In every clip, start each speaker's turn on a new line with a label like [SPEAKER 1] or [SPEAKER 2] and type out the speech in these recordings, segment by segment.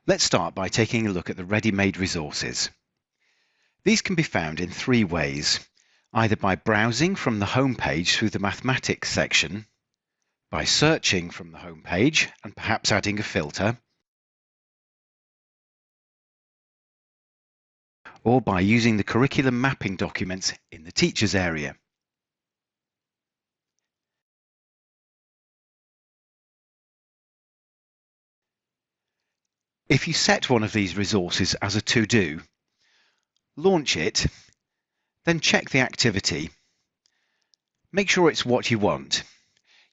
[SPEAKER 1] Let's start by taking a look at the ready-made resources. These can be found in three ways, either by browsing from the home page through the mathematics section, by searching from the home page and perhaps adding a filter, or by using the curriculum mapping documents in the teachers area. If you set one of these resources as a to-do, launch it, then check the activity. Make sure it's what you want.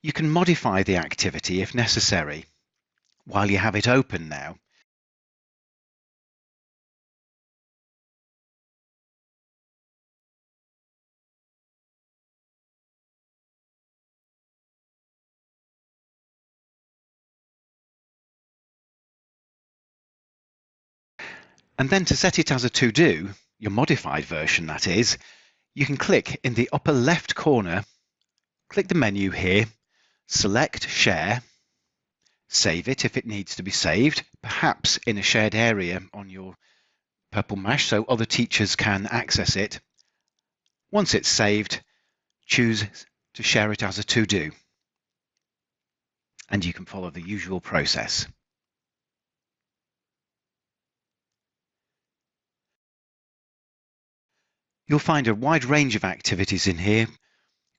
[SPEAKER 1] You can modify the activity if necessary. While you have it open now, and then to set it as a to-do, your modified version that is, you can click in the upper left corner, click the menu here, select Share, save it if it needs to be saved, perhaps in a shared area on your Purple Mash so other teachers can access it. Once it's saved, choose to share it as a to-do, and you can follow the usual process. You'll find a wide range of activities in here,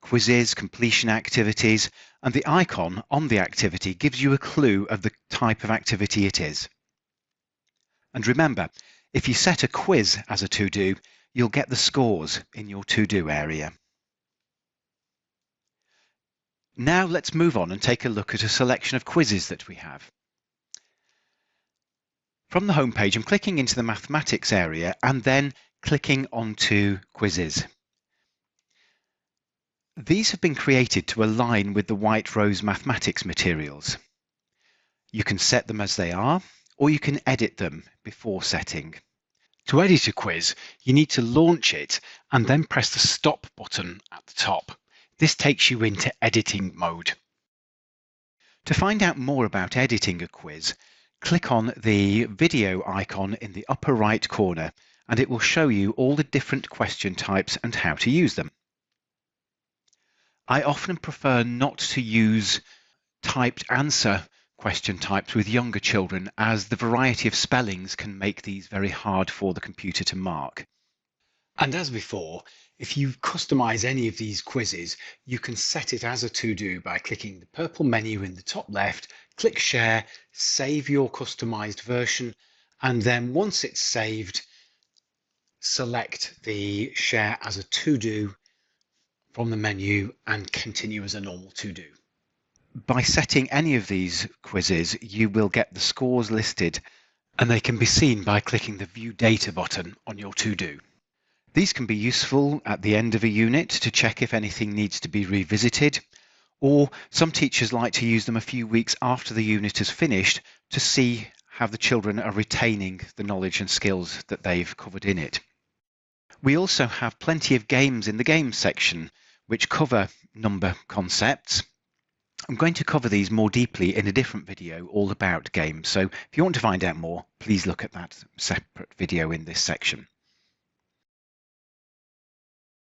[SPEAKER 1] quizzes, completion activities, and the icon on the activity gives you a clue of the type of activity it is. And remember, if you set a quiz as a to-do, you'll get the scores in your to-do area. Now let's move on and take a look at a selection of quizzes that we have. From the home page, I'm clicking into the mathematics area and then clicking onto quizzes. These have been created to align with the White Rose mathematics materials. You can set them as they are, or you can edit them before setting. To edit a quiz, you need to launch it and then press the stop button at the top. This takes you into editing mode. To find out more about editing a quiz, click on the video icon in the upper right corner and it will show you all the different question types and how to use them. I often prefer not to use typed answer question types with younger children as the variety of spellings can make these very hard for the computer to mark. And as before, if you customize any of these quizzes, you can set it as a to-do by clicking the purple menu in the top left, click Share, save your customized version, and then once it's saved, select the Share as a to-do from the menu and continue as a normal to-do. By setting any of these quizzes, you will get the scores listed and they can be seen by clicking the View Data button on your to-do. These can be useful at the end of a unit to check if anything needs to be revisited, or some teachers like to use them a few weeks after the unit is finished to see how the children are retaining the knowledge and skills that they've covered in it. We also have plenty of games in the games section which cover number concepts. I'm going to cover these more deeply in a different video all about games, so if you want to find out more, please look at that separate video in this section.